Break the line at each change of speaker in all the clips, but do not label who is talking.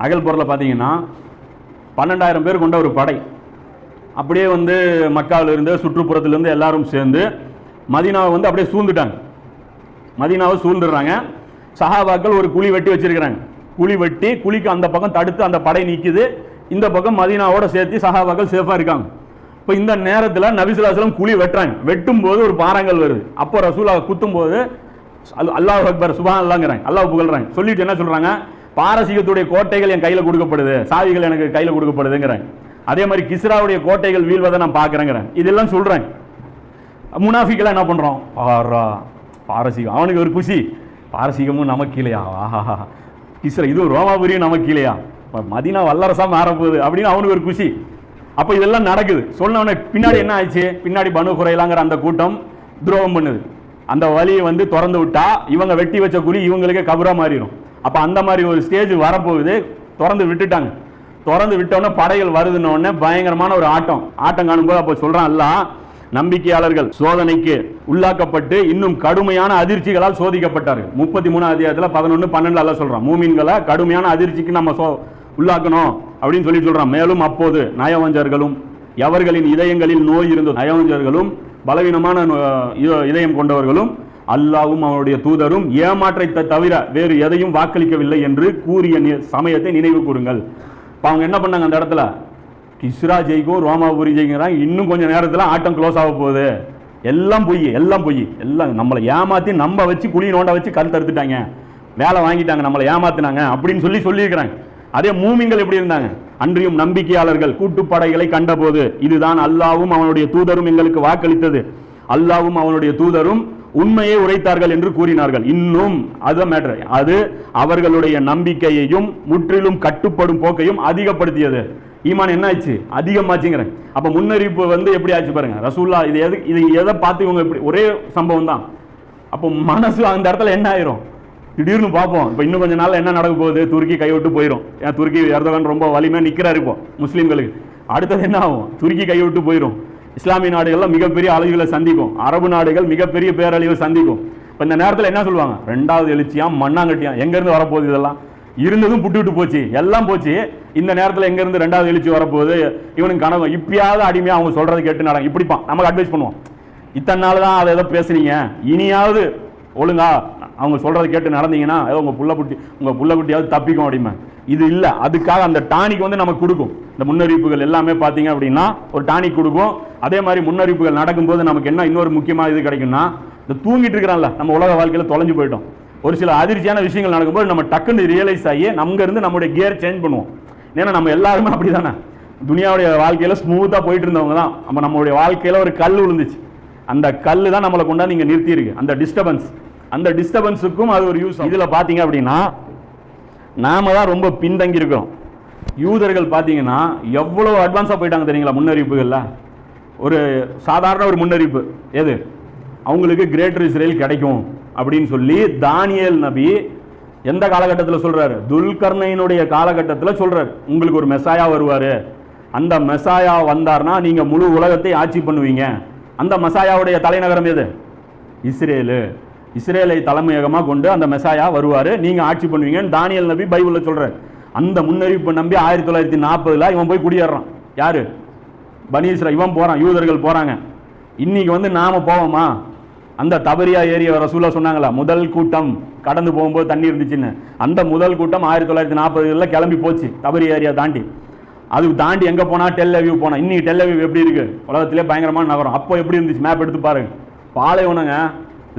அகல்புரில் பார்த்தீங்கன்னா 12,000 பேர் கொண்ட ஒரு படை அப்படியே வந்து மக்காவிலிருந்து சுற்றுப்புறத்திலிருந்து எல்லாரும் சேர்ந்து மதீனாவை வந்து அப்படியே சூழ்ந்துட்டாங்க. மதீனாவை சூழ்ந்துடுறாங்க. சஹாபாக்கள் ஒரு குழி வெட்டி வச்சிருக்கிறாங்க. குழி வெட்டி குழிக்கு அந்த பக்கம் தடுத்து அந்த படை நிற்குது, இந்த பக்கம் மதீனாவோட சேர்த்து சஹாபாக்கள் சேஃபாக இருக்காங்க. இப்போ இந்த நேரத்தில் நபி ஸல்லல்லாஹு அலைஹி வஸல்லம் குழி வெட்டுறாங்க. வெட்டும் போது ஒரு பாறாங்கல் வருது. அப்போ ரசூலுல்லாஹ் குத்தும் போது அல்லாஹ் அக்பர் சுப்ஹானல்லாஹ்ங்கறாங்க, அல்லாஹ் புகழ்றாங்க. சொல்லிட்டு என்ன சொல்றாங்க, பாரசீகத்துடைய கோட்டைகள் என் கையில் கொடுக்கப்படுது, சாவிகள் எனக்கு கையில் கொடுக்கப்படுதுங்கிறாங்க. அதே மாதிரி கிஸ்ராவுடைய கோட்டைகள் வீழ்வதை நான் பார்க்குறேங்கிறேன். இதெல்லாம் சொல்கிறேன். முனாஃபிக்கெல்லாம் என்ன பண்ணுறோம், பாரசீகம் அவனுக்கு ஒரு குஷி, பாரசீகமும் நமக்கு இல்லையா, ஆஹா கிஸ்ரா இதுவும் ரோமாபுரியும் நமக்கு இல்லையா, மதீனா வல்லரசா மாறப்போகுது அப்படின்னு அவனுக்கு ஒரு குஷி. அப்போ இதெல்லாம் நடக்குது. சொன்னவனே பின்னாடி என்ன ஆச்சு, பின்னாடி பனு குறைலாங்கிற அந்த கூட்டம் துரோகம் பண்ணுது. அந்த வழியை வந்து திறந்து விட்டா இவங்க வெட்டி வச்ச குழி இவங்களுக்கே கபரா மாறிடும். அப்போ அந்த மாதிரி ஒரு ஸ்டேஜ் வரப்போகுது. திறந்து விட்டுட்டாங்க. திறந்து விட்டோன்னே படைகள் வருதுன்னொடனே பயங்கரமான ஒரு ஆட்டம் காணும்போது அப்போ சொல்றான் அல்லாஹ், நம்பிக்கையாளர்கள் சோதனைக்கு உள்ளாக்கப்பட்டு இன்னும் கடுமையான அதிர்ச்சிகளால் சோதிக்கப்பட்டார்கள். 33 அத்தியாயத்தில் 11, 12 அல்லாஹ் சொல்றான், மூமின்களை கடுமையான அதிர்ச்சிக்கு நம்ம உள்ளாக்கணும் அப்படின்னு சொல்லி சொல்றான். மேலும் அப்போது நயவஞ்சர்களும் எவர்களின் இதயங்களில் நோய் இருந்த நயவஞ்சர்களும் பலவீனமான இதயம் கொண்டவர்களும் அல்லாஹ்வும் அவருடைய தூதரும் ஏமாற்றத்தை தவிர வேறு எதையும் வாக்களிக்கவில்லை என்று கூறிய சமயத்தை நினைவு கூறுங்கள். இப்போ அவங்க என்ன பண்ணாங்க, அந்த இடத்துல கிஸ்ரா ஜெயிக்கும் ரோமாபுரி ஜெயிக்கிறாங்க, இன்னும் கொஞ்சம் நேரத்தில் ஆட்டம் க்ளோஸ் ஆக போகுது, எல்லாம் பொய் எல்லாம் நம்மளை ஏமாற்றி நம்ம வச்சு குழி நோண்ட வச்சு கல் தடுத்துட்டாங்க, வேலை வாங்கிட்டாங்க, நம்மளை ஏமாத்தினாங்க அப்படின்னு சொல்லியிருக்கிறாங்க. அதே மூமின்கள் எப்படி இருந்தாங்க, அன்றியும் நம்பிக்கையாளர்கள் கூட்டுப்படைகளை கண்டபோது இதுதான் அல்லாஹ்வும் அவனுடைய தூதரும் எங்களுக்கு வாக்களித்தது, அல்லாஹ்வும் அவனுடைய தூதரும் உண்மையை உரைத்தார்கள் என்று கூறினார்கள். இன்னும் அதுதான் மேட்டர், அது அவர்களுடைய நம்பிக்கையையும் முற்றிலும் கட்டுப்படும் போக்கையும் அதிகப்படுத்தியது. ஈமான் என்ன ஆச்சு, அதிகமாச்சுங்கிறேன். அப்ப முன்னறிவிப்பு வந்து எப்படி ஆச்சு பாருங்க. ரசூலுல்லாஹ் இது எதை பார்த்து இவங்க இப்படி ஒரே சம்பவம் தான். அப்போ மனசு அந்த இடத்துல என்ன ஆயிரும், திடீர்னு பார்ப்போம் இப்போ இன்னும் கொஞ்ச நாள் என்ன நடக்க போகுது, துருக்கி கைவிட்டு போயிடும். ஏன் துருக்கி எர்தோகன் ரொம்ப வலிமையாக நிற்கிறாரு இப்போ முஸ்லீம்களுக்கு. அடுத்தது என்ன ஆகும், துருக்கி கைவிட்டு போயிடும். இஸ்லாமிய நாடுகள்லாம் மிகப்பெரிய அழிவுகளை சந்திக்கும், அரபு நாடுகள் மிகப்பெரிய பேரழிவை சந்திக்கும். இப்போ இந்த நேரத்தில் என்ன சொல்லுவாங்க, 2வது எழுச்சியாம் மண்ணாங்கட்டியாம் எங்கேருந்து வரப்போகுது, இதெல்லாம் இருந்ததும் புட்டு போச்சு, எல்லாம் போச்சு. இந்த நேரத்தில் எங்கேருந்து 2வது எழுச்சி வரப்போகுது, இவனுக்கு கனவு இப்பயாவது அடிமையாக அவங்க சொல்கிறத கேட்டு நடங்க இப்படிப்பான். நமக்கு அட்வைஸ் பண்ணுவோம், இத்தனை நாள் தான் அதை எதோ பேசுறீங்க, இனியாவது ஒழுங்கா அவங்க சொல்றதை கேட்டு நடந்தீங்கன்னா ஏதோ உங்க புள்ள குட்டியாவது தப்பிக்கும் அப்படிமா. இது இல்லை, அதுக்காக அந்த டானிக் வந்து நமக்கு கொடுக்கும். இந்த முன்னறிவிப்புகள் எல்லாமே பார்த்தீங்க அப்படின்னா ஒரு டானிக் கொடுக்கும். அதே மாதிரி முன்னறிவிப்புகள் நடக்கும்போது நமக்கு என்ன இன்னொரு முக்கியமான இது கிடைக்கும்னா, இந்த தூங்கிட்டு இருக்கிறான்ல நம்ம உலக வாழ்க்கையில் தொலைஞ்சு போயிட்டோம், ஒரு சில அதிர்ச்சியான விஷயங்கள் நடக்கும்போது நம்ம டக்குன்னு ரியலைஸ் ஆகி நம்ம இருந்து நம்மளுடைய கியர் சேஞ்ச் பண்ணுவோம். ஏன்னா நம்ம எல்லாருமே அப்படி தானே, துனியாவுடைய வாழ்க்கையில் ஸ்மூத்தாக போயிட்டு இருந்தவங்க தான். நம்மளுடைய வாழ்க்கையில் ஒரு கல் விழுந்துச்சு, அந்த கல் தான் நம்மளை கொண்டாந்து இங்கே நிறுத்தியிருக்கு. அந்த டிஸ்டர்பன்ஸுக்கும் அது ஒரு யூஸ். இதில் பார்த்தீங்க அப்படின்னா நாம தான் ரொம்ப பின்தங்கி இருக்கிறோம். யூதர்கள் பார்த்தீங்கன்னா எவ்வளோ அட்வான்ஸாக போயிட்டாங்க தெரியுங்களா முன்னறிவிப்புகளில். ஒரு சாதாரண ஒரு முன்னறிவிப்பு எது, அவங்களுக்கு கிரேட்டர் இஸ்ரேல் கிடைக்கும் அப்படின்னு சொல்லி தானியேல் நபி எந்த காலகட்டத்தில் சொல்றாரு, துல்கர்னைனுடைய காலகட்டத்தில் சொல்றாரு, உங்களுக்கு ஒரு மெசாயா வருவார், அந்த மெசாயா வந்தார்னா நீங்க முழு உலகத்தை ஆட்சி பண்ணுவீங்க. அந்த மெசாயாவுடைய தலைநகரம் எது, இஸ்ரேலை தலைமையகமாக கொண்டு அந்த மெசாயா வருவார், நீங்க ஆட்சி பண்ணுவீங்கன்னு தானியேல் நபி பைபிளில் சொல்றாரு. அந்த முன்னறிவிப்பை நம்பி 1940 இவன் போய் குடியேறான். யாரு, பனி இஸ்ராயீல் இவன் போறான், யூதர்கள் போறாங்க. இன்னைக்கு வந்து நாம போவோமா, அந்த தபரியா ஏரியா ரசூலா சொன்னாங்களா முதல் கூட்டம் கடந்து போகும்போது தண்ணி இருந்துச்சுன்னு, அந்த முதல் கூட்டம் 1940 கிளம்பி போச்சு தபரியா ஏரியா தாண்டி. அது தாண்டி எங்க போனா டெல் அவிவ் போனா. இன்னைக்கு டெல் அவிவ் எப்படி இருக்கு, உலகத்திலே பயங்கரமான நகரம். அப்போ எப்படி இருந்துச்சு, மேப் எடுத்து பாருங்க. பாலைவனங்க,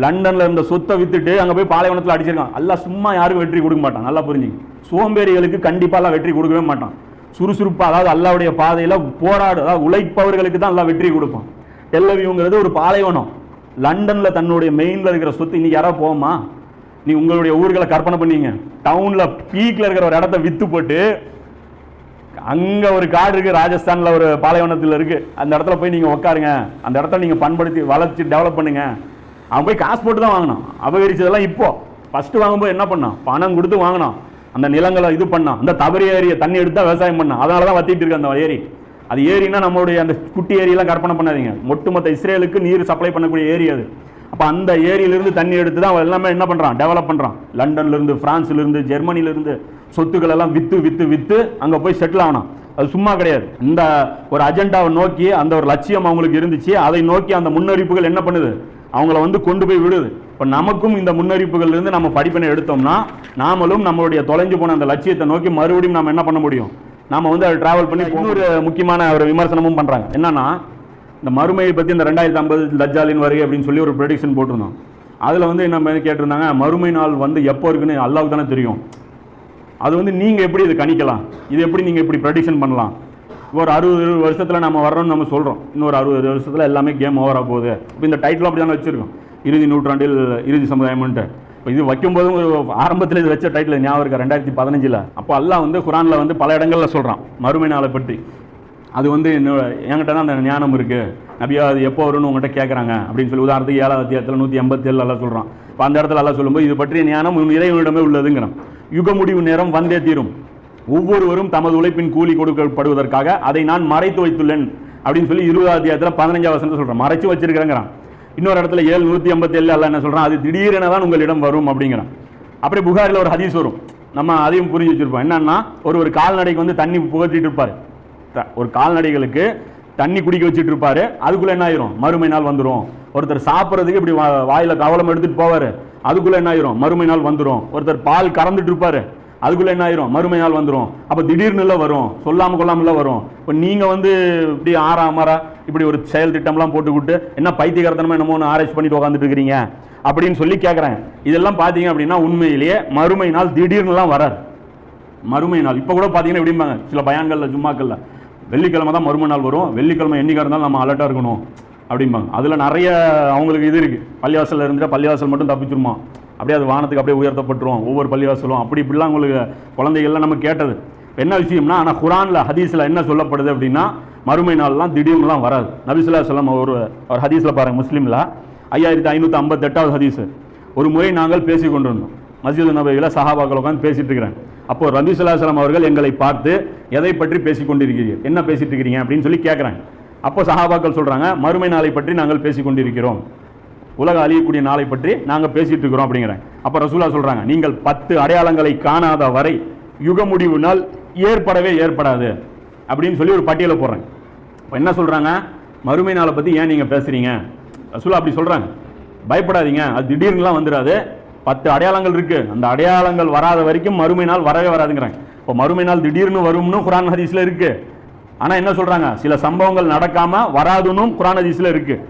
லண்டன்ல இருந்த சொத்தை வித்துட்டு அங்க போய் பாலைவனத்தில் அடிச்சிருக்கான். அல்லாஹ் சும்மா யாருக்கும் வெற்றி கொடுக்க மாட்டான், நல்லா புரிஞ்சுங்க. சோம்பேறிகளுக்கு கண்டிப்பா எல்லாம் வெற்றி கொடுக்கவே மாட்டான். சுறுசுறுப்பா அதாவது அல்லாஹ்வுடைய பாதையில போராடு அதாவது உழைப்பவர்களுக்கு தான் எல்லாம் வெற்றி கொடுப்பான். டெல் அவிவ்ங்கிறது ஒரு பாலைவனம். லண்டன்ல தன்னுடைய மெயின்ல இருக்கிற சொத்து இன்னைக்கு யாராவது போகுமா, நீ உங்களுடைய ஊர்களை கற்பனை பண்ணீங்க, டவுன்ல பீக்ல இருக்கிற ஒரு இடத்த வித்து போட்டு அங்க ஒரு காடு இருக்கு, ராஜஸ்தான்ல ஒரு பாலைவனத்தில் இருக்கு, அந்த இடத்துல போய் நீங்க உட்காருங்க, அந்த இடத்துல நீங்க பண்படுத்தி வளர்ச்சி டெவலப் பண்ணுங்க. அவன் போய் காசு போட்டு தான் வாங்கினான். அபகரிச்சதெல்லாம் இப்போ ஃபர்ஸ்ட் வாங்கும்போது என்ன பண்ணான், பணம் கொடுத்து வாங்கினான். அந்த நிலங்களை இது பண்ணான், அந்த தபரி ஏரியை தண்ணி எடுத்து தான் விவசாயம் பண்ணான். அதனால தான் வத்திட்டு இருக்கு அந்த ஏரி. அது ஏரின்னா நம்மளுடைய அந்த குட்டி ஏரியெல்லாம் கற்பனை பண்ணாதீங்க, ஒட்டுமொத்த இஸ்ரேலுக்கு நீர் சப்ளை பண்ணக்கூடிய ஏரி அது. அப்போ அந்த ஏரியிலிருந்து தண்ணி எடுத்து தான் எல்லாமே என்ன பண்ணுறான், டெவலப் பண்ணுறான். லண்டன்லேருந்து, ஃப்ரான்ஸ்லேருந்து, ஜெர்மனிலேருந்து சொத்துக்கள் எல்லாம் விற்று விற்று விற்று அங்கே போய் செட்டில் ஆகணும். அது சும்மா கிடையாது. இந்த ஒரு அஜெண்டாவை நோக்கி அந்த ஒரு லட்சியம் அவங்களுக்கு இருந்துச்சு. அதை நோக்கி அந்த முன்னறிப்புகள் என்ன பண்ணுது, அவங்கள வந்து கொண்டு போய் விடுது. இப்போ நமக்கும் இந்த முன்னறிப்புகள் இருந்து நம்ம படிப்பினை எடுத்தோம்னா நாமளும் நம்மளுடைய தொலைஞ்சு போன அந்த லட்சியத்தை நோக்கி மறுபடியும் நம்ம என்ன பண்ண முடியும், நாம வந்து அதை டிராவல் பண்ணி. இன்னொரு முக்கியமான ஒரு விமர்சனமும் பண்றாங்க. என்னன்னா, இந்த மறுமையை பத்தி இந்த 2050 தஜ்ஜாலின் வருகை அப்படின்னு சொல்லி ஒரு ப்ரெடிக்ஷன் போட்டிருந்தோம். அதுல வந்து என்ன கேட்டிருந்தாங்க, மறுமை நாள் வந்து எப்போ இருக்குன்னு அல்லாஹ்வுக்கு தானே தெரியும். அது வந்து நீங்க எப்படி இது கணிக்கலாம், இது எப்படி நீங்க இப்படி ப்ரெடிக்ஷன் பண்ணலாம்? ஒரு 60 வருஷத்துல நம்ம வர்றோம்னு நம்ம சொல்றோம், இன்னொரு 60 வருஷத்துல எல்லாமே கேம் ஓவரா போகுது. இப்போ இந்த டைட்டில் அப்படி தானே வச்சிருக்கோம், இறுதி நூற்றாண்டில் இறுதி சமுதாயம்ன்ட்டு. இப்போ இது வைக்கும்போதும் ஆரம்பத்தில் இது வச்ச டைட்டில் ஞாபகம் இருக்கா, 2015. அப்போ அல்லாஹ் வந்து குரானில் வந்து பல இடங்களில் சொல்கிறான் மறுமை நாளை பற்றி. அது வந்து என்கிட்ட தான் அந்த ஞானம் இருக்குது நபியா, அது எப்போ வரும்னு உங்கள்கிட்ட கேட்குறாங்க அப்படின்னு சொல்லி உதாரணத்துக்கு 7வது அத்தியாயத்தில் 187 எல்லாம் சொல்கிறான். இப்போ அந்த இடத்துல எல்லாம் சொல்லும்போது இது பற்றிய ஞானம் இறைவனிடமே உள்ளதுங்கிறான். யுக முடிவு நேரம் வந்தே தீரும், ஒவ்வொருவரும் தமது உழைப்பின் கூலி கொடுக்கப்படுவதற்காக அதை நான் மறைத்து வைத்துள்ளேன் அப்படின்னு சொல்லி 20வது அத்தியாயத்தில் 15வது வசனத்தை சொல்கிறான், மறைச்சு வச்சிருக்கிறேங்கிறான். இன்னொரு இடத்துல 7:187 அல்ல என்ன சொல்கிறான், அது திடீரென தான் உங்களிடம் வரும் அப்படிங்கிறான். அப்படியே புகாரில் ஒரு ஹதீஸ் வரும், நம்ம அதையும் புரிஞ்சு வச்சிருப்போம். என்னன்னா, ஒரு கால்நடைக்கு வந்து தண்ணி புகட்டிட்டு இருப்பார், ஒரு கால்நடைகளுக்கு தண்ணி குடிக்க வச்சுட்டு இருப்பாரு. அதுக்குள்ள என்ன ஆயிரும், மறுமை நாள் வந்துடும். ஒருத்தர் சாப்பிட்றதுக்கு இப்படி வாயில கவலம் எடுத்துட்டு போவாரு, அதுக்குள்ள என்ன ஆயிரும், மறுமை நாள் வந்துடும். ஒருத்தர் பால் கறந்துட்டு இருப்பாரு, அதுக்குள்ள என்ன ஆயிரும், மறுமை நாள் வந்துடும். அப்ப திடீர்னு வரும், சொல்லாம கொள்ளாமல வரும். இப்போ நீங்க வந்து இப்படி ஆறாமரா இப்படி ஒரு செயல் திட்டம்லாம் போட்டுக்கிட்டு என்ன பைத்தியகாரத்தனமா என்னமோ ஆராய்ச்சி பண்ணிட்டு உட்காந்துட்டு இருக்கிறீங்க அப்படின்னு சொல்லி கேட்குறாங்க. இதெல்லாம் பார்த்தீங்க அப்படின்னா உண்மையிலேயே மறுமை நாள் திடீர்னுலாம் வராது. மறுமை நாள் இப்போ கூட பார்த்தீங்கன்னா எப்படிம்பாங்க சில பயான்களில் ஜும்மாக்கள்ல, வெள்ளிக்கிழமை தான் மறுமை நாள் வரும், வெள்ளிக்கிழமை என்னைக்கா இருந்தாலும் நம்ம அலர்ட்டாக இருக்கணும் அப்படிம்பாங்க. அதில் நிறைய அவங்களுக்கு இது இருக்குது, பள்ளிவாசலில் இருந்துட்டு பள்ளிவாசல் மட்டும் தப்பிச்சிருமா, அப்படியே அது வானத்துக்கு அப்படியே உயர்த்தப்பட்டுரும் ஒவ்வொரு பள்ளிவாசலும், அப்படி இப்படிலாம் உங்களுக்கு குழந்தைகள்லாம் நம்ம கேட்டது. என்ன விஷயம்னா, ஆனால் குரானில் ஹதீஸில் என்ன சொல்லப்படுது அப்படின்னா, மறுமை நாள்லாம் திடீர்னுலாம் வராது. நபி ஸல்லல்லாஹு அலைஹி வஸல்லம் ஒரு ஹதீஸில் பாருங்கள், முஸ்லீமில் 5558வது ஹதீஸ். ஒரு முறை நாங்கள் பேசி கொண்டிருந்தோம் மஸ்ஜித் நபவியில், சஹாபாக்கள் உட்காந்து பேசிட்டு இருக்கிறேன். அப்போ நபி ஸல்லல்லாஹு அலைஹி வஸல்லம் அவர்கள் எங்களை பார்த்து எதை பற்றி பேசிக் கொண்டிருக்கிறீர்கள், என்ன பேசிட்டு இருக்கிறீங்க அப்படின்னு சொல்லி கேட்குறாங்க. அப்போ சஹாபாக்கள் சொல்கிறாங்க, மறுமை நாளை பற்றி நாங்கள் பேசி கொண்டிருக்கிறோம், உலக அழியக்கூடிய நாளை பற்றி நாங்கள் பேசிட்டு இருக்கிறோம் அப்படிங்கிறாங்க. அப்போ ரசூலா சொல்கிறாங்க, நீங்கள் 10 அடையாளங்களை காணாத வரை யுக முடிவு நாள் ஏற்படவே ஏற்படாது அப்படின்னு சொல்லி ஒரு பட்டியலை போடுறாங்க. இப்போ என்ன சொல்கிறாங்க, மறுமை நாளை பற்றி ஏன் நீங்கள் பேசுகிறீங்க, ரசூலா அப்படி சொல்கிறாங்க, பயப்படாதீங்க, அது திடீர்னுலாம் வந்துடாது, 10 அடையாளங்கள் இருக்குது, அந்த அடையாளங்கள் வராத வரைக்கும் மறுமை நாள் வரவே வராதுங்கிறாங்க. இப்போ மறுமை நாள் திடீர்னு வரும்னு குரான் ஹதீஸில் இருக்குது. ஆனால் என்ன சொல்கிறாங்க, சில சம்பவங்கள் நடக்காமல் வராதுன்னு குரான் ஹதீஸில் இருக்குது.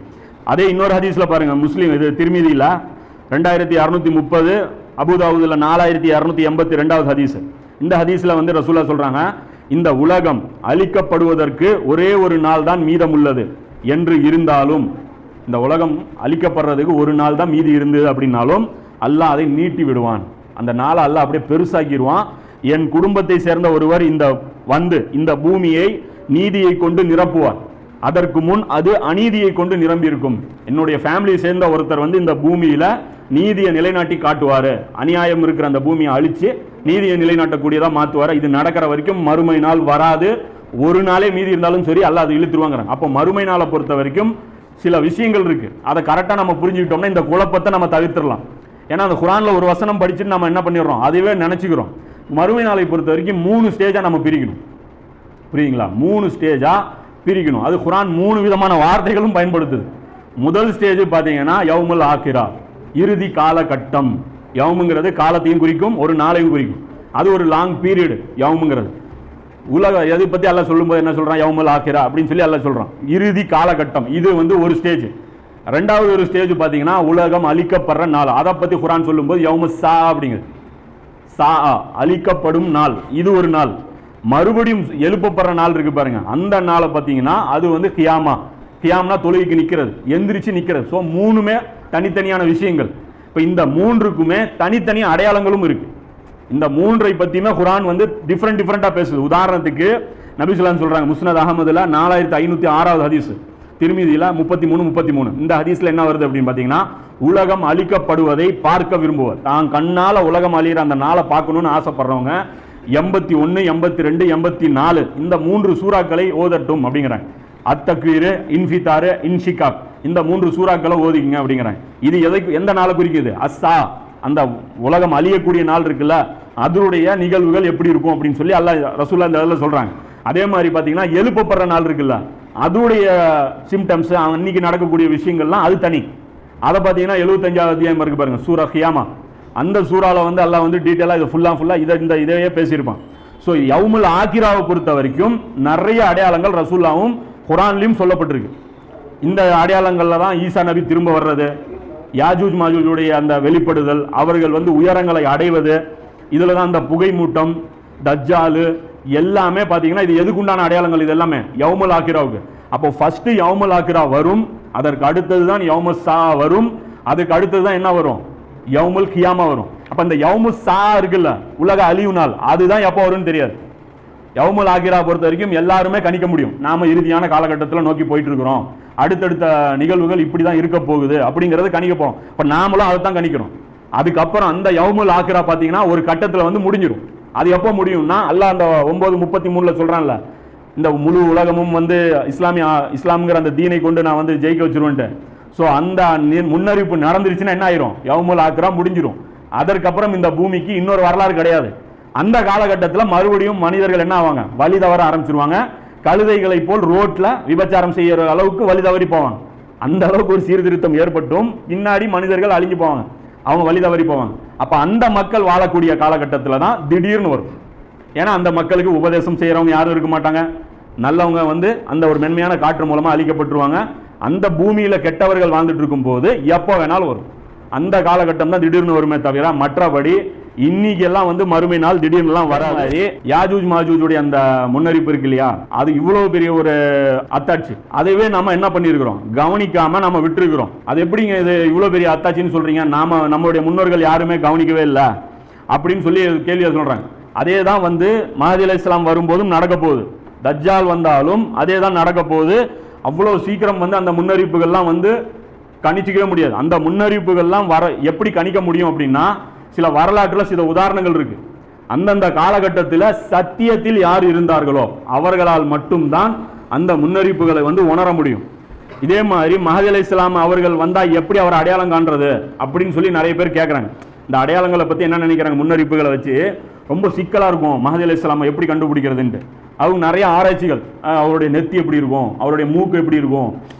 அதே இன்னொரு ஹதீஸில் பாருங்கள், முஸ்லீம் இது திருமீதியில் 2630, அபூதாவூதில் 4282வது ஹதீஸ். இந்த ஹதீஸில் வந்து ரசூலா சொல்கிறாங்க, இந்த உலகம் அழிக்கப்படுவதற்கு ஒரே ஒரு நாள் தான் மீதம் உள்ளது என்று இருந்தாலும், இந்த உலகம் அழிக்கப்படுறதுக்கு ஒரு நாள் தான் மீதி இருந்தது அப்படின்னாலும் அல்லாஹ் அதை நீட்டி விடுவான், அந்த நாளை அல்லாஹ் அப்படியே பெருசாக்கிடுவான். என் குடும்பத்தை சேர்ந்த ஒருவர் இந்த பூமியை நீதியை கொண்டு நிரப்புவார், அதற்கு முன் அது அநீதியை கொண்டு நிரம்பி இருக்கும். என்னுடைய ஃபேமிலியை சேர்ந்த ஒருத்தர் வந்து இந்த பூமியில நீதியை நிலைநாட்டி காட்டுவாரு, அநியாயம் இருக்கிற அந்த பூமியை அழிச்சு நீதியை நிலைநாட்டக்கூடியதா மாற்றுவார். இது நடக்கிற வரைக்கும் மறுமை நாள் வராது, ஒரு நாளே மீதி இருந்தாலும் சரி அல்லாஹ் அதை இழுத்துருவாங்கிறாங்க. அப்போ மறுமை நாளை பொறுத்த வரைக்கும் சில விஷயங்கள் இருக்கு, அதை கரெக்டாக நம்ம புரிஞ்சுக்கிட்டோம்னா இந்த குழப்பத்தை நம்ம தவிர்த்திடலாம். ஏன்னா அந்த குரான்ல ஒரு வசனம் படிச்சுட்டு நம்ம என்ன பண்ணிடுறோம், அதுவே நினைச்சுக்கிறோம். மறுமை நாளை பொறுத்த வரைக்கும் 3 ஸ்டேஜா நம்ம பிரிக்கணும், புரியுங்களா? 3 ஸ்டேஜா பிரிக்கணும். அது குரான் 3 விதமான வார்த்தைகளும் பயன்படுத்துது. முதல் ஸ்டேஜ் பார்த்தீங்கன்னா யௌமுல் ஆகிரா, இறுதி காலகட்டம். யௌமுங்கிறது காலத்தையும் குறிக்கும், ஒரு நாளையும் குறிக்கும். அது ஒரு லாங் பீரியட் யௌமுங்கிறது. உலக எதை பற்றி அல்லாஹ் சொல்லும்போது என்ன சொல்றான், யௌமுல் ஆகிரா அப்படின்னு சொல்லி அல்லாஹ் சொல்றான், இறுதி காலகட்டம். இது வந்து ஒரு ஸ்டேஜ். ரெண்டாவது ஒரு ஸ்டேஜ் பார்த்தீங்கன்னா உலகம் அழிக்கப்படுற நாள். அதை பற்றி குரான் சொல்லும்போது யௌமுஸ் சா அப்படிங்கிறது, சா அழிக்கப்படும் நாள், இது ஒரு நாள். மறுபடியும் எழுப்பப்படுற நாள் இருக்கு பாருங்க, அந்த நாளை பார்த்தீங்கன்னா அது வந்து கியாமா. கியாம்னா தொழுகைக்கு நிற்கிறது, எந்திரிச்சு நிற்கிறது. ஸோ 3மே தனித்தனியான விஷயங்கள். இப்போ இந்த 3க்குமே தனித்தனி அடையாளங்களும் இருக்கு. இந்த 3ஐ பற்றியுமே குரான் வந்து டிஃப்ரெண்டாக பேசுது. உதாரணத்துக்கு நபி ஸல்லல்லாஹு அலைஹி சொல்றாங்க, முஸ்னத் அஹமதுல 4506வது ஹதீஸ், திருமீதியில் 33. இந்த ஹதீஸ்ல என்ன வருது அப்படின்னு பார்த்தீங்கன்னா, உலகம் அழிக்கப்படுவதை பார்க்க விரும்புவர், தான் கண்ணால் உலகம் அழிகிற அந்த நாளை பார்க்கணும்னு ஆசைப்படுறவங்க 81, 82, 84 இந்த 3 சூறாக்களை ஓதட்டும் அப்படிங்கிறாங்க. அத்தக்வீர், இன்ஃபிதார், இன்ஷிகாக் இந்த 3 சூறாக்களை ஓதிக்குங்க அப்படிங்கிறாங்க. இது எந்த நாளை குறிக்குது? அஸ்ஸா, அந்த உலகம் அழியக்கூடிய நாள் இருக்குல்ல, அதனுடைய நிகழ்வுகள் எப்படி இருக்கும் அப்படின்னு சொல்லி அல்லாஹ் ரசூலுல்லாஹ் இந்த இடத்துல சொல்றாங்க. அதே மாதிரி பார்த்தீங்கன்னா எழுப்பப்படுற நாள் இருக்குல்ல, அதோடைய சிம்டம்ஸ், அன்னைக்கு நடக்கக்கூடிய விஷயங்கள்லாம் அது தனி. அதை பார்த்தீங்கன்னா 75வது அத்தியாயம் இருக்கு பாருங்க, சூரா கியாமா. அந்த சூறால வந்து அல்லாஹ் வந்து டீட்டெயிலாக இது ஃபுல்லாக இதையே பேசியிருப்பான். ஸோ யவுமுல் ஆகிராவை பொறுத்த வரைக்கும் நிறைய அடையாளங்கள் ரசூலுல்லாஹும் குர்ஆன்லையும் சொல்லப்பட்டிருக்கு. இந்த அடையாளங்களில் தான் ஈசா நபி திரும்ப வர்றது, யாஜூஜ் மாஜூஜுடைய அந்த வெளிப்படுதல், அவர்கள் வந்து உயரங்களை அடைவது, இதில் தான் அந்த புகை மூட்டம், தஜ்ஜாலு எல்லாமே பார்த்தீங்கன்னா இது எதுக்குண்டான அடையாளங்கள்? இது எல்லாமே யவுமுல் ஆகிராவுக்கு. அப்போ ஃபர்ஸ்ட் யவுமுல் ஆகிரா வரும், அதற்கு அடுத்தது தான் யவுமுஸ் சா வரும், அதுக்கு அடுத்தது தான் என்ன வரும்? யவுமுல் கியாமா வரும். அப்போ இந்த யவுமுஸ் சா இருக்குல்ல, உலக அழிவு நாள், அதுதான் எப்போ வரும்னு தெரியாது. யவுமுல் ஆகிரா பொறுத்த வரைக்கும் எல்லாருமே கணிக்க முடியும், நாம இறுதியான காலகட்டத்தில் நோக்கி போயிட்டு இருக்கிறோம், அடுத்தடுத்த நிகழ்வுகள் இப்படி தான் இருக்க போகுது அப்படிங்கிறது கணிக்க போறோம். இப்போ நாமளும் அதை தான் கணிக்கிறோம். அதுக்கப்புறம் அந்த யவுமுல் ஆகிரா பார்த்தீங்கன்னா ஒரு கட்டத்தில் வந்து முடிஞ்சிடும். அது எப்போ முடியும்னா அல்லாஹ் அந்த 9:33 சொல்றான்ல, இந்த முழு உலகமும் வந்து இஸ்லாம்ங்கிற அந்த தீனை கொண்டு நான் வந்து ஜெயிக்க வச்சிருவேன்ட்டு. ஸோ அந்த முன்னறிவிப்பு நடந்துருச்சுன்னா என்ன ஆயிரும்? யவுமுல் ஆகிரா முடிஞ்சிடும். அதற்கப்புறம் இந்த பூமிக்கு இன்னொரு வரலாறு கிடையாது. அந்த காலகட்டத்தில் மறுபடியும் மனிதர்கள் என்ன ஆவாங்க? வழி தவற ஆரம்பிச்சிருவாங்க. கழுதைகளை போல் ரோட்ல விபச்சாரம் செய்யற அளவுக்கு வழி தவறி போவாங்க. அந்த அளவுக்கு ஒரு சீர்திருத்தம் ஏற்பட்டும் பின்னாடி மனிதர்கள் அழிஞ்சு போவாங்க, அவங்க வழி தவறி போவாங்க. அப்ப அந்த மக்கள் வாழக்கூடிய காலகட்டத்தில் தான் திடீர்னு வரும். ஏன்னா அந்த மக்களுக்கு உபதேசம் செய்யறவங்க யாரும் இருக்க மாட்டாங்க. நல்லவங்க வந்து அந்த ஒரு மென்மையான காற்று மூலமா அழிக்கப்பட்டுருவாங்க. அந்த பூமியில கெட்டவர்கள் வாழ்ந்துட்டு இருக்கும் போது எப்போ வேணாலும் வரும். அந்த காலகட்டம் தான் திடீர்னு வருமே தவிர மற்றபடி இன்னைக்கு எல்லாம் வந்து மறுமை நாள் திடீர்னுலாம் வராது. யாஜூஜ் மாஜூஜுடைய அந்த முன்னறிப்பு இருக்கு இல்லையா, அது இவ்வளவு பெரிய ஒரு அத்தாட்சி. அதைவே நாம என்ன பண்ணிருக்கிறோம்? கவனிக்காம நம்ம விட்டுருக்கிறோம். அது எப்படிங்க இது இவ்வளவு பெரிய அத்தாட்சின்னு சொல்றீங்க? நம்மளுடைய முன்னோர்கள் யாருமே கவனிக்கவே இல்லை அப்படின்னு சொல்லி கேள்வியை சொல்றாங்க. அதே தான் வந்து மஹதி அலைஹிஸ்ஸலாம் வரும்போதும் நடக்க போகுது, தஜ்ஜால் வந்தாலும் அதே தான் நடக்க போகுது. அவ்வளவு சீக்கிரம் வந்து அந்த முன்னறிவிப்புகள்லாம் வந்து கணிச்சிக்கவே முடியாது. அந்த முன்னறிவிப்புகள்லாம் எப்படி கணிக்க முடியும் அப்படின்னா, சில வரலாற்றில் சில உதாரணங்கள் இருக்கு. அந்தந்த காலகட்டத்தில் சத்தியத்தில் யார் இருந்தார்களோ அவர்களால் மட்டும்தான் அந்த முன்னறிவிப்புகளை வந்து உணர முடியும். இதே மாதிரி மஹதி அலைஹிஸ்ஸலாம் அவர்கள் வந்தா எப்படி அவர் அடையாளம் காண்றது அப்படின்னு சொல்லி நிறைய பேர் கேட்கறாங்க. இந்த அடையாளங்களை பத்தி என்ன நினைக்கிறாங்க? முன்னறிவிப்புகளை வச்சு ரொம்ப சிக்கலா இருக்கும், மஹதி அலைஹிஸ்ஸலாம் எப்படி கண்டுபிடிக்கிறதுன்ட்டு. அவங்க நிறைய ஆராய்ச்சிகள், அவருடைய நெத்தி எப்படி இருக்கும், அவருடைய மூக்கு எப்படி இருக்கும்,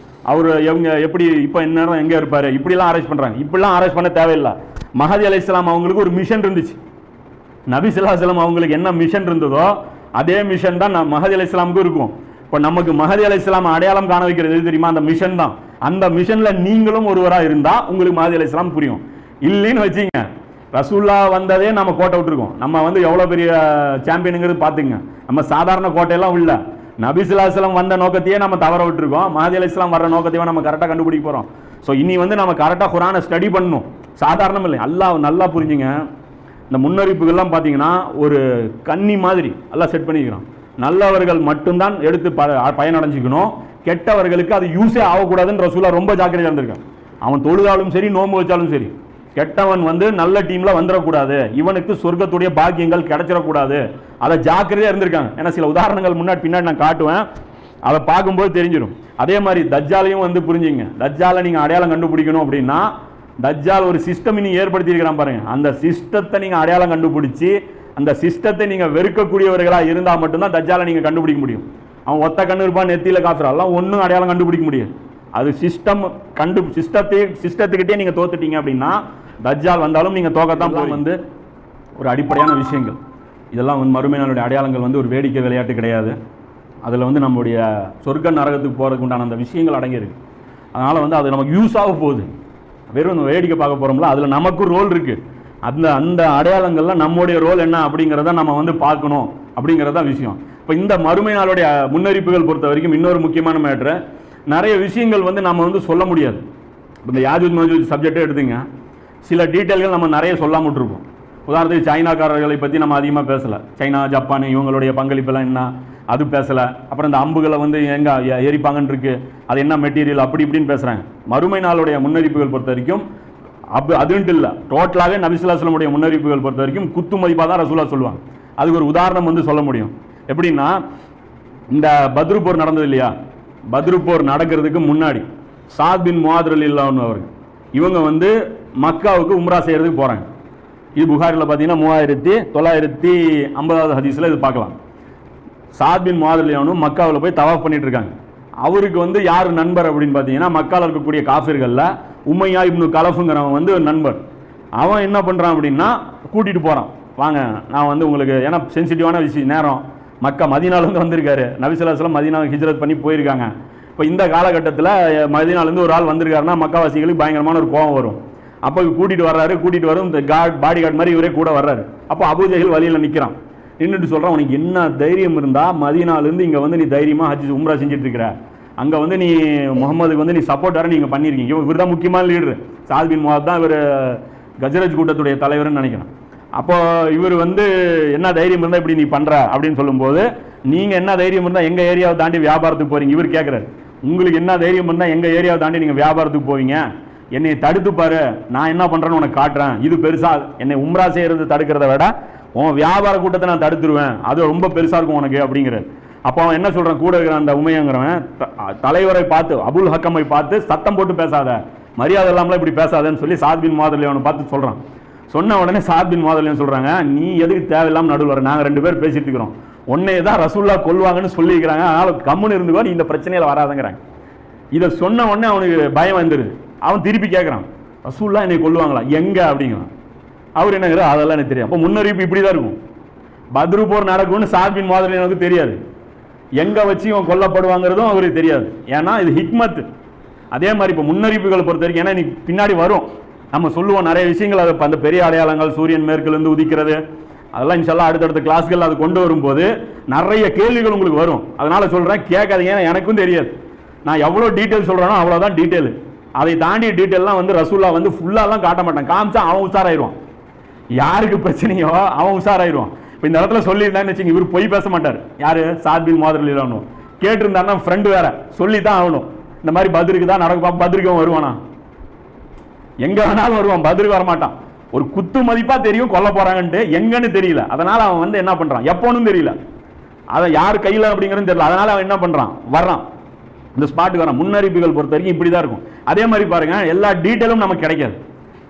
அவர் எவங்க எப்படி இப்போ இந்நேரம் எங்கே இருப்பார், இப்படிலாம் ஆராய்ச்சி பண்ணுறாங்க. இப்படிலாம் ஆராய்ச்சி பண்ண தேவையில்லை. மஹதி அலைஹிஸ்ஸலாம் அவங்களுக்கு ஒரு மிஷன் இருந்துச்சு. நபி ஸல்லல்லாஹு அலைஹி வஸல்லம் அவங்களுக்கு என்ன மிஷன் இருந்ததோ அதே மிஷன் தான் மஹதி அலைஹிஸ்ஸலாமுக்கும் இருக்கும். இப்போ நமக்கு மஹதி அலைஹிஸ்ஸலாம் அடையாளம் காண வைக்கிறது எது தெரியுமா? அந்த மிஷன் தான். அந்த மிஷன்ல நீங்களும் ஒருவராக இருந்தால் உங்களுக்கு மஹதி அலைஹிஸ்ஸலாம் புரியும். இல்லைன்னு வச்சிங்க, ரசூல்லா வந்ததே நம்ம கோட்டை விட்டுருக்கோம். நம்ம வந்து எவ்வளோ பெரிய சாம்பியனுங்கிறது பார்த்துங்க. நம்ம சாதாரண கோட்டையெல்லாம் உள்ள நபி ஸல்லல்லாஹு அலைஹி வஸல்லம் வந்த நோக்கத்தையே நம்ம தவற விட்டுருக்கோம். மஹதி அலைஹிஸ்ஸலாம் வர்ற நோக்கத்தையும் நம்ம கரெக்டாக கண்டுபிடிக்க போகிறோம். ஸோ இனி வந்து நம்ம கரெக்டாக குர்ஆனை ஸ்டடி பண்ணணும். சாதாரணம் இல்லை. அல்லாஹ் நல்லா புரிஞ்சுங்க. இந்த முன்னறிவிப்புகள்லாம் பார்த்தீங்கன்னா ஒரு கன்னி மாதிரி எல்லாம் செட் பண்ணிக்கிறோம். நல்லவர்கள் மட்டும்தான் எடுத்து பயனடைஞ்சிக்கணும், கெட்டவர்களுக்கு அது யூஸே ஆகக்கூடாதுன்னு ரசூலா ரொம்ப ஜாக்கிரதையாக இருந்திருக்கான். அவன் தொழுதாலும் சரி நோன்பு வச்சாலும் சரி, கெட்டவன் வந்து நல்ல டீம்ல வந்துடக்கூடாது, இவனுக்கு சொர்க்கத்துடைய பாக்கியங்கள் கிடைச்சிடக்கூடாது, அதை ஜாக்கிரதையாக இருந்திருக்காங்க. ஏன்னா சில உதாரணங்கள் முன்னாடி பின்னாடி நான் காட்டுவேன், அதை பார்க்கும்போது தெரிஞ்சிடும். அதே மாதிரி தஜ்ஜாலையும் வந்து புரிஞ்சுங்க. தஜ்ஜாலை நீங்கள் அடையாளம் கண்டுபிடிக்கணும் அப்படின்னா, தஜ்ஜால் ஒரு சிஸ்டம் நீ ஏற்படுத்தி இருக்கிறான் பாருங்க, அந்த சிஸ்டத்தை நீங்கள் அடையாளம் கண்டுபிடிச்சி அந்த சிஸ்டத்தை நீங்கள் வெறுக்கக்கூடியவர்களாக இருந்தால் மட்டும்தான் தஜ்ஜாலை நீங்கள் கண்டுபிடிக்க முடியும். அவன் ஒத்த கண்ணு இருப்பான், நெத்தியில் காசுறாலாம், ஒன்றும் அடையாளம் கண்டுபிடிக்க முடியாது. அது சிஸ்டத்துக்கிட்டே நீங்கள் தோத்துட்டீங்க அப்படின்னா தஜ்ஜால் வந்தாலும் நீங்கள் தோக்கத்தான் போய் வந்து ஒரு அடிப்படையான விஷயங்கள். இதெல்லாம் வந்து மறுமை நாளுடைய அடையாளங்கள் வந்து ஒரு வேடிக்கை விளையாட்டு கிடையாது. அதில் வந்து நம்முடைய சொர்க்க நரகத்துக்கு போகிறதுக்கு உண்டான அந்த விஷயங்கள் அடங்கியிருக்கு. அதனால் வந்து அது நமக்கு யூஸ் ஆக போகுது. வெறும் வேடிக்கை பார்க்க போகிறோம்ல, அதில் நமக்கும் ரோல் இருக்குது. அந்த அடையாளங்கள்லாம் நம்முடைய ரோல் என்ன அப்படிங்கிறத நம்ம வந்து பார்க்கணும் அப்படிங்கிறதான் விஷயம். இப்போ இந்த மறுமை நாளுடைய முன்னறிப்புகள் பொறுத்த வரைக்கும் இன்னொரு முக்கியமான மேட்ரு, நிறைய விஷயங்கள் வந்து நம்ம வந்து சொல்ல முடியாது. இந்த யாஜூஜ் மாஜூஜ் சப்ஜெக்டே எடுத்துங்க, சில டீட்டெயில்கள் நம்ம நிறைய சொல்லாம விட்டுருப்போம். உதாரணத்துக்கு சைனாக்காரர்களை பற்றி நம்ம அதிகமாக பேசலை. சைனா ஜப்பான் இவங்களுடைய பங்களிப்பெல்லாம் என்ன அது பேசலை. அப்புறம் இந்த அம்புகளை வந்து எங்கே எரிப்பாங்கன்னு இருக்கு, அது என்ன மெட்டீரியல் அப்படி இப்படின்னு பேசுகிறாங்க. மறுமை நாளுடைய முன்னறிப்புகள் பொறுத்த வரைக்கும் அதுன்ட்டு இல்லை, டோட்டலாகவே நபி ஸல்லல்லாஹு அலைஹி வஸல்லம் முன்னறிப்புகள் பொறுத்த வரைக்கும் குத்து மதிப்பாக தான் ரசூலா சொல்லுவாங்க. அதுக்கு ஒரு உதாரணம் வந்து சொல்ல முடியும். எப்படின்னா, இந்த பத்ரு போர் நடந்தது இல்லையா, பத்ரு போர் நடக்கிறதுக்கு முன்னாடி சாத் பின் முஆத் ரலியல்லாஹு அவர்கள் இவங்க வந்து மக்காவுக்கு உம்ரா செய்யறதுக்கு போறாங்க. இது புகாரில் பார்த்தீங்கன்னா 3950 ஹதீஸில் இது பார்க்கலாம். சாத் பின் முஆத் ரலியல்லாஹு மக்காவில் போய் தவாஃப் பண்ணிட்டு இருக்காங்க. அவருக்கு வந்து யார் நண்பர் அப்படின்னு பார்த்தீங்கன்னா மக்காவில் இருக்கக்கூடிய காஃபிர்களில் உமையா இப்னு கலஃபுங்கிறவன் வந்து நண்பர். அவன் என்ன பண்ணுறான் அப்படின்னா கூட்டிகிட்டு போகிறான், வாங்க நான் வந்து உங்களுக்கு, ஏன்னா சென்சிட்டிவான விஷயம் நேரம், மக்கா மதீனாலேருந்து வந்திருக்காரு, நபி ஸல்லல்லாஹு அலைஹி வஸல்லம் மதீனாவுக்கு ஹிஜ்ரத் பண்ணி போயிருக்காங்க. இப்போ இந்த காலகட்டத்தில் மதீனாலேருந்து ஒரு ஆள் வந்திருக்காருன்னா மக்காவாசிகளுக்கு பயங்கரமான ஒரு கோபம் வரும். அப்போ கூட்டிகிட்டு வர்றாரு, கூட்டிகிட்டு வரும் இந்த பாடி கார்டு மாதிரி இவரே கூட வர்றாரு. அப்போ அபூஜஹல் வழியில் நிற்கிறான், நின்றுட்டு சொல்கிறான், உனக்கு என்ன தைரியம் இருந்தால் மதீனாலேருந்து இங்கே வந்து நீ தைரியமாக ஹஜ் உம்ரா செஞ்சுட்டு இருக்கிற, அங்கே வந்து நீ முகமதுக்கு வந்து நீ சப்போர்ட் வர நீங்கள் பண்ணியிருக்கீங்க, இவர் தான் முக்கியமான லீடரு, சாத் பின் முஆத் தான் இவர் கஜரஜ் கூட்டத்துடைய தலைவர்னு நினைக்கிறேன். அப்போ இவர் வந்து என்ன தைரியம் இருந்தால் இப்படி நீ பண்ணுற அப்படின்னு சொல்லும்போது, நீங்கள் என்ன தைரியம் இருந்தால் எங்கள் ஏரியாவை தாண்டி வியாபாரத்துக்கு போகிறீங்க, இவர் கேட்குறாரு, உங்களுக்கு என்ன தைரியம் இருந்தால் எங்கள் ஏரியாவை தாண்டி நீங்கள் வியாபாரத்துக்கு போவீங்க, என்னை தடுத்து பாரு, நான் என்ன பண்ணுறேன்னு உனக்கு காட்டுறேன், இது பெருசாக என்னை உம்ரா செய்கிறது தடுக்கிறத விட உன் வியாபார கூட்டத்தை நான் தடுத்துருவேன், அது ரொம்ப பெருசாக இருக்கும் உனக்கு அப்படிங்கிறார். அப்போ அவன் என்ன சொல்கிறான், கூட இருக்கிற அந்த உமையங்கிறவன் தலைவரை பார்த்து, அபுல் ஹக்கமை பார்த்து சத்தம் போட்டு பேசாத, மரியாதை இல்லாமலாம் இப்படி பேசாதன்னு சொல்லி சாத் பின் முஆத் அவனை பார்த்து சொல்கிறான். சொன்ன உடனே சாத் பின் முஆத் சொல்கிறாங்க, நீ எதுக்கு தேவையில்லாமல் நடுவில் வர, நாங்கள் 2 பேர் பேசிட்டு இருக்கிறோம், உன்னை தான் ரசூலுல்லாஹ் கொல்வாங்கன்னு சொல்லியிருக்கிறாங்க, அதனால் கம்முன்னு இருந்துக்கோ, நீ இந்த பிரச்சனையில் வராதுங்கிறாங்க. இதை சொன்ன உடனே அவனுக்கு பயம் வந்துடுது. அவன் திருப்பி கேட்குறான், ரசூலுல்லாஹ் என்னை கொல்லுவாங்களா, எங்கே அப்படிங்கிறான். அவர் என்னங்கிற, அதெல்லாம் எனக்கு தெரியும். அப்போ முன்னறிவிப்பு இப்படி தான் இருக்கும், பத்ரு போர் நடக்கும்னு சாத் பின் முஆத் எனக்கு தெரியாது, எங்கே வச்சு இவன் கொல்லப்படுவாங்கிறதும் அவருக்கு தெரியாது, ஏன்னா இது ஹிக்மத். அதே மாதிரி இப்போ முன்னறிவிப்புகளை பொறுத்த வரைக்கும், ஏன்னா இன்னைக்கு பின்னாடி வரும், நம்ம சொல்லுவோம் நிறைய விஷயங்கள், அது அந்த பெரிய அடையாளங்கள், சூரியன் மேற்கிலிருந்து உதிக்கிறது, அதெல்லாம் இன்ஷால்லா அடுத்தடுத்த கிளாஸ்கள் அது கொண்டு வரும்போது நிறைய கேள்விகள் உங்களுக்கு வரும். அதனால சொல்கிறேன், கேட்காதீங்க, எனக்கும் தெரியாது, நான் எவ்வளோ டீட்டெயில் சொல்கிறேனோ அவ்வளோதான் டீட்டெயில், அதை தாண்டி டீட்டெயிலாம் வந்து ரசூல்லா வந்து ஃபுல்லாலாம் காட்ட மாட்டான், காமிச்சா அவன் உஷாராயிருவான், யாருக்கு பிரச்சனையோ அவன் உஷாராயிருவான். இப்போ இந்த இடத்துல சொல்லியிருந்தான்னு வச்சுங்க, இவர் பொய் பேச மாட்டார், யார் சாத் பின் முஆத் ரலியல்லாஹு கேட்டிருந்தாருன்னா ஃப்ரெண்டு வேற சொல்லி தான் ஆகணும், இந்த மாதிரி பத்ருக்கு தான் நடக்கும், பத்ருக்கு அவன் வருவானா, எங்கே வேணாலும் வருவான், பத்ருக்கு வரமாட்டான், ஒரு குத்து மதிப்பாக தெரியும் கொல்ல போகிறாங்கன்ட்டு, எங்கன்னு தெரியல, அதனால் அவன் வந்து என்ன பண்ணுறான், எப்போன்னு தெரியல, அதை யார் கையில் அப்படிங்கிறது தெரியல, அதனால் அவன் என்ன பண்ணுறான், வர்றான், இந்த ஸ்பாட்டுக்கு வரான். முன்னறிவிப்புகள் பொறுத்த வரைக்கும் இப்படி தான் இருக்கும். அதே மாதிரி பாருங்க, எல்லா டீட்டெயிலும் நமக்கு கிடைக்காது.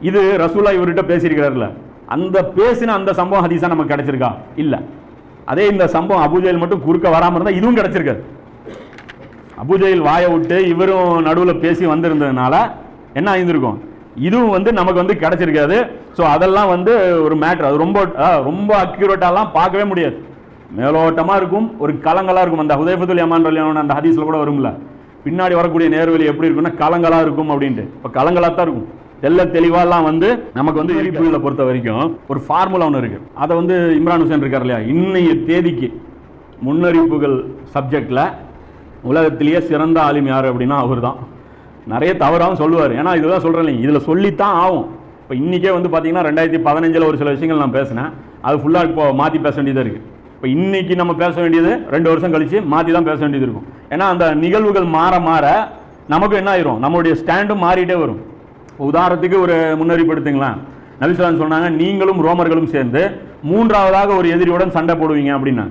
இது ரசூலுல்லாஹ் இவர்கிட்ட பேசியிருக்கிறார்ல, அந்த பேசின அந்த சம்பவம் ஹதீஸா நமக்கு கிடைச்சிருக்கா, இல்ல. அதே இந்த சம்பவம் அபூஜஹல் மட்டும் குறுக்க வராம இருந்தா இதுவும் கிடைச்சிருக்காது. அபூஜஹல் வாயை விட்டு இவரும் நடுவில் பேசி வந்திருந்ததுனால என்ன ஆயிருக்கும், இதுவும் வந்து நமக்கு வந்து கிடைச்சிருக்காது. ஸோ அதெல்லாம் வந்து ஒரு மேட்ரு, அது ரொம்ப ரொம்ப அக்யூரேட்டாலாம் பார்க்கவே முடியாது, மேலோட்டமா இருக்கும், ஒரு கலங்கலா இருக்கும். அந்த ஹுதைஃபத்துல் யமான் ரலியல்லாஹு அந்த ஹதீஸ்ல கூட வரும்ல, பின்னாடி வரக்கூடிய நேர்வழி எப்படி இருக்குன்னா கலங்கலா இருக்கும் அப்படின்ட்டு. இப்போ கலங்கலா தான் இருக்கும், தெல்ல தெளிவாலாம் வந்து நமக்கு வந்து எரிப்புகளை பொறுத்த வரைக்கும் ஒரு ஃபார்முலா ஒன்று இருக்கு. அதை வந்து இம்ரான் ஹுசைன் இருக்கார் இல்லையா, இன்னைய தேதிக்கு முன்னறிவிப்புகள் சப்ஜெக்டில் உலகத்திலேயே சிறந்த ஆலிம் யார் அப்படின்னா அவர் தான். நிறைய தவறாகவும் சொல்லுவார், ஏன்னா இதுதான் சொல்கிறேன் இல்லைங்க, இதில் சொல்லித்தான் ஆகும். இப்போ இன்றைக்கே வந்து பார்த்தீங்கன்னா 2015 ஒரு சில விஷயங்கள் நான் பேசினேன், அது ஃபுல்லாக இப்போ மாற்றி பேச வேண்டியதாக இருக்குது. இப்போ இன்றைக்கி நம்ம பேச வேண்டியது 2 வருஷம் கழித்து மாற்றி தான் பேச வேண்டியது இருக்கும். ஏன்னா அந்த நிகழ்வுகள் மாற மாற நமக்கு என்ன ஆயிரும், நம்மளுடைய ஸ்டாண்டும் மாறிட்டே வரும். உதாரணத்துக்கு ஒரு முன்னறிவிப்பு எடுத்துங்களேன், நபி ஸல்லல்லாஹு அலைஹி வஸல்லம் சொன்னாங்க, நீங்களும் ரோமர்களும் சேர்ந்து 3ஆவதாக ஒரு எதிரியுடன் சண்டை போடுவீங்க அப்படின்னா.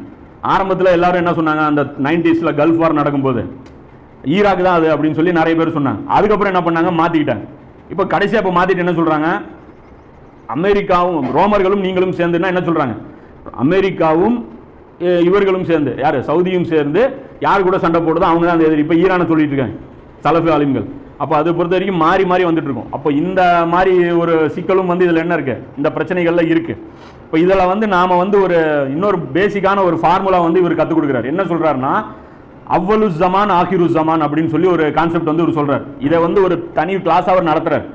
ஆரம்பத்தில் எல்லாரும் என்ன சொன்னாங்க, அந்த 90s கல்ஃப் வார் நடக்கும்போது ஈராக் தான் அது அப்படின்னு சொல்லி நிறைய பேர் சொன்னாங்க. அதுக்கப்புறம் என்ன பண்ணாங்க, மாற்றிக்கிட்டாங்க. இப்போ கடைசியாக இப்போ மாற்றிட்டு என்ன சொல்கிறாங்க, அமெரிக்காவும் ரோமர்களும் நீங்களும் சேர்ந்துன்னா என்ன சொல்கிறாங்க, அமெரிக்காவும் இவர்களும் சேர்ந்து, யார் சவுதியும் சேர்ந்து யார் கூட சண்டை போடுதோ அவங்க தான் அந்த எதிரி. இப்போ ஈரானை சொல்லிட்டு இருக்காங்க சலஃபி ஆலிம்கள். அப்போ அது பொறுத்த வரைக்கும் மாறி மாறி வந்துட்டு இருக்கும். அப்போ இந்த மாதிரி ஒரு சிக்கலும் வந்து இதில் என்ன இருக்குது, இந்த பிரச்சனைகள்ல இருக்குது. இப்போ இதில் வந்து நாம் வந்து ஒரு இன்னொரு பேசிக்கான ஒரு ஃபார்முலா வந்து இவர் கற்றுக் கொடுக்குறாரு. என்ன சொல்கிறாருன்னா, அவ்வளு ஜமான் ஆகிரு ஜமான் அப்படின்னு சொல்லி ஒரு கான்செப்ட் வந்து இவர் சொல்கிறார். இதை வந்து ஒரு தனி கிளாஸ் அவர் நடத்துகிறார்,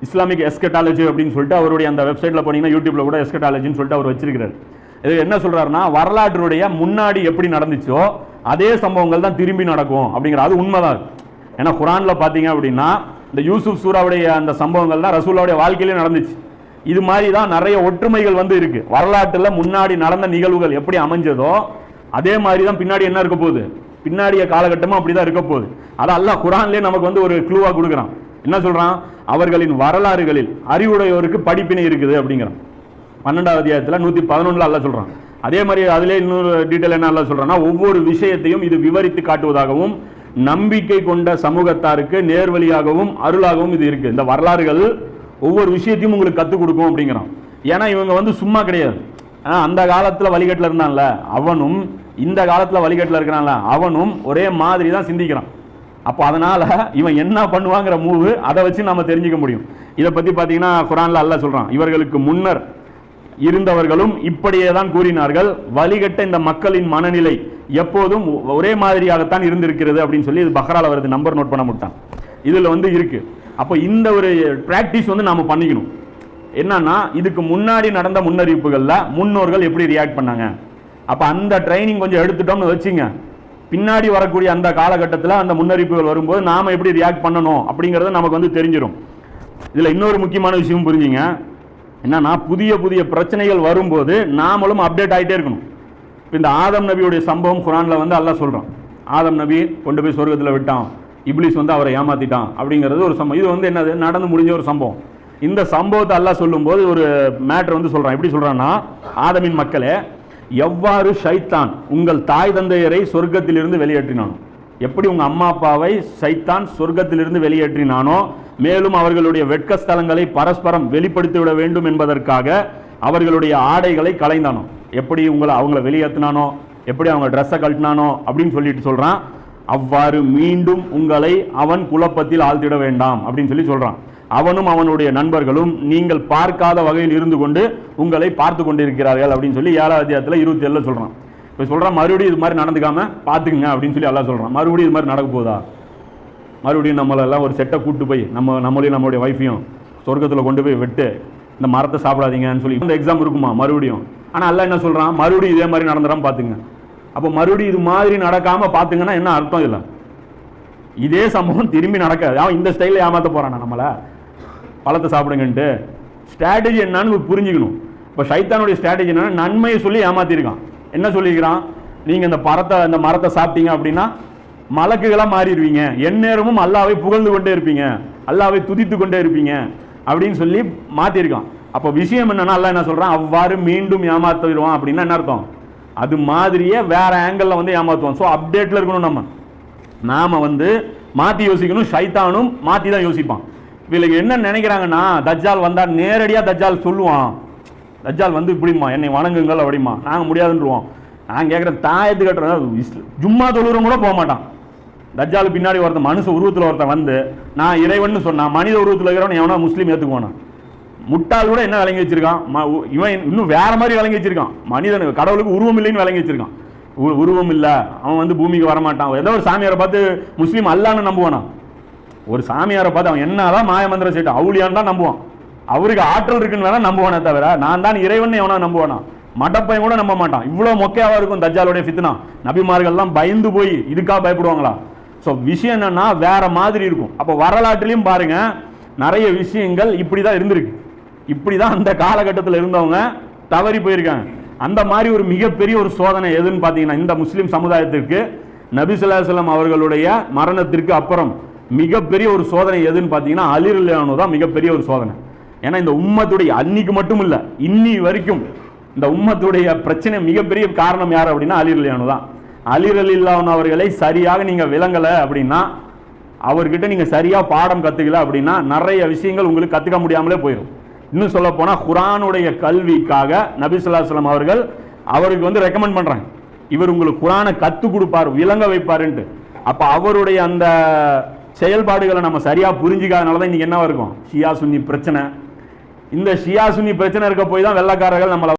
இஸ்லாமிக் எஸ்கட்டாலஜி அப்படின்னு சொல்லிட்டு அவருடைய அந்த வெப்சைட்டில் போனீங்கன்னா யூடியூப்ல கூட எஸ்கட்டாலஜின்னு சொல்லிட்டு அவர் வச்சிருக்கிறார். இது என்ன சொல்கிறாருன்னா, வரலாற்றுடைய முன்னாடி எப்படி நடந்துச்சோ அதே சம்பவங்கள் தான் திரும்பி நடக்கும் அப்படிங்கிற, அது உண்மைதான். ஏன்னா குரானில் பார்த்தீங்க அப்படின்னா இந்த யூசுப் சூராவுடைய அந்த சம்பவங்கள் தான் ரசூலுடைய வாழ்க்கையிலே நடந்துச்சு. இது மாதிரி தான் நிறைய ஒற்றுமைகள் வந்து இருக்கு. வரலாற்றில் முன்னாடி நடந்த நிகழ்வுகள் எப்படி அமைஞ்சதோ அதே மாதிரி தான் பின்னாடி என்ன இருக்க போகுது, பின்னாடிய காலகட்டமும் அப்படிதான் இருக்க போகுது. அதை அல்லாஹ் குரான்லேயே நமக்கு வந்து ஒரு க்ளூவா கொடுக்குறான். என்ன சொல்றான், அவர்களின் வரலாறுகளில் அறிவுடையோருக்கு படிப்பினை இருக்குது அப்படிங்கிறான். 12வது அத்தியாயத்தில் 111 அல்லாஹ் சொல்றான். அதே மாதிரி அதிலே இன்னொரு டீட்டெயில் என்ன அல்லாஹ் சொல்றான்னா, ஒவ்வொரு விஷயத்தையும் இது விவரித்து காட்டுவதாகவும் நம்பிக்கை கொண்ட சமூகத்தாருக்கு நேர்வழியாகவும் அருளாகவும் இது இருக்கு. இந்த வரலாறுகள் ஒவ்வொரு விஷயத்தையும் உங்களுக்கு கற்றுக் கொடுக்கும் அப்படிங்கிறான். ஏன்னா இவங்க வந்து சும்மா கிடையாது. அந்த காலத்தில் வழிகட்டில் இருந்தான்ல அவனும் இந்த காலத்தில் வழிகட்டில் இருக்கிறான்ல அவனும் ஒரே மாதிரி தான் சிந்திக்கிறான். அப்போ அதனால இவன் என்ன பண்ணுவாங்கிற மூவு அதை வச்சு நம்ம தெரிஞ்சுக்க முடியும். இதை பற்றி பார்த்தீங்கன்னா குர்ஆன்ல அல்லாஹ் சொல்றான், இவர்களுக்கு முன்னர் இருந்தவர்களும் இப்படியே தான் கூறினார்கள், வழிகட்ட இந்த மக்களின் மனநிலை எப்போதும் ஒரே மாதிரியாகத்தான் இருந்திருக்கிறது அப்படின்னு சொல்லி இது பஹ்ரால வருது. நம்பர் நோட் பண்ண மாட்டான், இதில் வந்து இருக்கு. அப்போ இந்த ஒரு பிராக்டிஸ் வந்து நாம பண்ணிக்கணும். என்னன்னா இதுக்கு முன்னாடி நடந்த முன்னறிவிப்புகளில் முன்னோர்கள் எப்படி ரியாக்ட் பண்ணாங்க, அப்போ அந்த ட்ரைனிங் கொஞ்சம் எடுத்துட்டோம்னு வச்சுங்க, பின்னாடி வரக்கூடிய அந்த காலகட்டத்தில் அந்த முன்னறிவிப்புகள் வரும்போது நாம எப்படி ரியாக்ட் பண்ணணும் அப்படிங்கிறத நமக்கு வந்து தெரிஞ்சிடும். இதில் இன்னொரு முக்கியமான விஷயம் புரிஞ்சுங்க, என்னன்னா புதிய புதிய பிரச்சனைகள் வரும்போது நாமளும் அப்டேட் ஆகிட்டே இருக்கணும். இப்போ இந்த ஆதம் நபியுடைய சம்பவம் குர்ஆன்ல வந்து அல்லாஹ் சொல்றான், ஆதம் நபி கொண்டு போய் சொர்க்கத்தில் விட்டான், இப்லீஸ் வந்து அவரை ஏமாத்திட்டான் அப்படிங்கிறது ஒரு சம்பவம். இது வந்து என்னது, நடந்து முடிஞ்ச ஒரு சம்பவம். இந்த சம்பவத்தை அல்லாஹ் சொல்லும்போது ஒரு மேட்டர் வந்து சொல்றான். எப்படி சொல்றான்னா, ஆதமின் மக்களே, எவ்வாறு ஷைத்தான் உங்கள் தாய் தந்தையரை சொர்க்கத்திலிருந்து வெளியேற்றினானோ, எப்படி உங்க அம்மா அப்பாவை சைத்தான் சொர்க்கத்திலிருந்து வெளியேற்றினானோ, மேலும் அவர்களுடைய வெட்க ஸ்தலங்களை பரஸ்பரம் வெளிப்படுத்தி விட வேண்டும் என்பதற்காக அவர்களுடைய ஆடைகளை களைந்தானோ, எப்படி அவங்கள வெளியேற்றினானோ, எப்படி அவங்க ட்ரெஸ்ஸை கழட்டினானோ அப்படின்னு சொல்லிட்டு சொல்றான், அவ்வாறு மீண்டும் உங்களை அவன் குழப்பத்தில் ஆழ்த்திட வேண்டாம் அப்படின்னு சொல்லி சொல்றான். அவனும் அவனுடைய நண்பர்களும் நீங்கள் பார்க்காத வகையில் இருந்து கொண்டு உங்களை பார்த்து கொண்டிருக்கிறார்கள் அப்படின்னு சொல்லி 7ஆம் அத்தியாயத்தில் 27 சொல்றான். இப்போ சொல்றான், மறுபடியும் இது மாதிரி நடந்துக்காம பார்த்துக்குங்க அப்படின்னு சொல்லி அல்லாஹ் சொல்றான். மறுபடியும் இது மாதிரி நடக்க போதா, மறுபடியும் நம்மளெல்லாம் ஒரு செட்டை கூட்டு போய் நம்மளையும் நம்மளுடைய வைஃபையும் சொர்க்கத்தில் கொண்டு போய் விட்டு இந்த மரத்தை சாப்பிடாதீங்கன்னு சொல்லி இந்த எக்ஸாம் இருக்குமா மறுபடியும். ஆனால் அல்லாஹ் என்ன சொல்றான், மறுபடியும் இதே மாதிரி நடந்துடாம பார்த்துங்க. அப்போ மறுபடியும் இது மாதிரி நடக்காம பார்த்துங்கன்னா என்ன அர்த்தம்? இல்லை, இதே சம்பவம் திரும்பி நடக்காது. அவன் இந்த ஸ்டைலில் ஏமாற்ற போறானா நம்மளை, பழத்தை சாப்பிடுங்கன்ட்டு. ஸ்ட்ராட்டஜி என்னன்னு புரிஞ்சுக்கணும். இப்போ ஷைத்தானுடைய ஸ்ட்ராட்டஜி என்னன்னா, நன்மையை சொல்லி ஏமாத்திருக்கான். என்ன சொல்லியிருக்கிறான், நீங்க இந்த மரத்தை சாப்பிட்டீங்க அப்படின்னா மலக்குகளாக மாறிடுவீங்க, எந்நேரமும் அல்லாவை புகழ்ந்து கொண்டே இருப்பீங்க, அல்லாவை துதித்து கொண்டே இருப்பீங்க அப்படின்னு சொல்லி மாத்திருக்கான். அப்போ விஷயம் என்னன்னா, அல்லாஹ் என்ன சொல்றான், அவ்வாறு மீண்டும் ஏமாத்திடுவான் அப்படின்னா என்ன அர்த்தம், அது மாதிரியே வேற ஆங்கிள் வந்து ஏமாத்துவான். ஸோ அப்டேட்ல இருக்கணும். நாம வந்து மாத்தி யோசிக்கணும். ஷைத்தானும் மாத்தி தான் யோசிப்பான். இவங்களுக்கு என்ன நினைக்கிறாங்கன்னா, தஜ்ஜால் வந்தா நேரடியா தஜ்ஜால் சொல்லுவான், தஜ்ஜால் வந்து இப்படிமா என்னை வணங்குங்கள் அப்படிமா, நாங்க முடியாதுன்றோம். நான் கேட்குறேன், தாயத்து கட்டுறேன், ஜும்மா தொழுறவங்க கூட போக மாட்டான். தஜ்ஜால் பின்னாடி ஒருத்தன் மனுஷ உருவத்தில் ஒருத்தன் வந்து நான் இறைவன் சொன்னான், மனித உருவத்தில் இருக்கிறவன் எவனா முஸ்லீம் ஏற்றுக்குவானா? முட்டாள் கூட என்ன விளங்கி வச்சிருக்கான், இவன் இன்னும் வேற மாதிரி விளங்கி வச்சிருக்கான். மனிதனுக்கு கடவுளுக்கு உருவம் இல்லைன்னு விளங்கி வச்சிருக்கான். உருவம் இல்லை, அவன் வந்து பூமிக்கு வரமாட்டான். ஏதோ ஒரு சாமியாரை பார்த்து முஸ்லீம் அல்லான்னு நம்புவானா? ஒரு சாமியாரை பார்த்து அவன் என்னதான் மாயமந்திரம் செய்யட்டும் அவுளியான்னு தான் நம்புவான். அவருக்கு ஆற்றல் இருக்குன்னு வேணா நம்புவானே தவிர நான் தான் இறைவன் எவனா நம்புவானா? மடப்பையன் கூட நம்ப மாட்டான். இவ்வளவு மொக்கையாவா இருக்கும் தஜ்ஜாலுடைய ஃபித்னா. நபிமார்கள்லாம் பயந்து போய் இதுக்காக பயப்படுவாங்களா? ஸோ விஷயம் என்னன்னா வேற மாதிரி இருக்கும். அப்போ வரலாற்றிலையும் பாருங்க, நிறைய விஷயங்கள் இப்படிதான் இருந்திருக்கு. இப்படிதான் அந்த காலகட்டத்தில் இருந்தவங்க தவறி போயிருக்காங்க. அந்த மாதிரி ஒரு மிகப்பெரிய ஒரு சோதனை எதுன்னு பார்த்தீங்கன்னா, இந்த முஸ்லீம் சமுதாயத்திற்கு நபி ஸல்லல்லாஹு அலைஹி வஸல்லம் அவர்களுடைய மரணத்திற்கு அப்புறம் மிகப்பெரிய ஒரு சோதனை எதுன்னு பார்த்தீங்கன்னா, அலி ரலியல்லாஹு அன்ஹு தான் மிகப்பெரிய ஒரு சோதனை. ஏன்னா இந்த உம்மத்துடைய அன்னைக்கு மட்டும் இல்லை, இன்னி வரைக்கும் இந்த உம்மத்துடைய பிரச்சனை மிகப்பெரிய காரணம் யார் அப்படின்னா அலி ரலியல்லாஹு அன்ஹு தான். அலி ரலியல்லாஹு அன்ஹு அவர்களை சரியாக நீங்க விளங்கலை அப்படின்னா, அவர்கிட்ட நீங்க சரியா பாடம் கத்துக்கல அப்படின்னா நிறைய விஷயங்கள் உங்களுக்கு கத்துக்க முடியாமலே போயிடும். இன்னும் சொல்ல போனா குர்ஆனுடைய கல்விக்காக நபி ஸல்லல்லாஹு அலைஹி வஸல்லம் அவர்கள் அவருக்கு வந்து ரெக்கமெண்ட் பண்றாங்க, இவர் உங்களுக்கு குர்ஆனை கத்து கொடுப்பார், விளங்க வைப்பாருன்ட்டு. அப்ப அவருடைய அந்த செயல்பாடுகளை நம்ம சரியா புரிஞ்சிக்காதனால தான் இன்னைக்கு என்னவா இருக்கும், ஷியா சுன்னி பிரச்சனை. இந்த ஷியா சுன்னி பிரச்சனை இருக்க போய் தான் வெள்ளக்காரர்கள் நம்மளை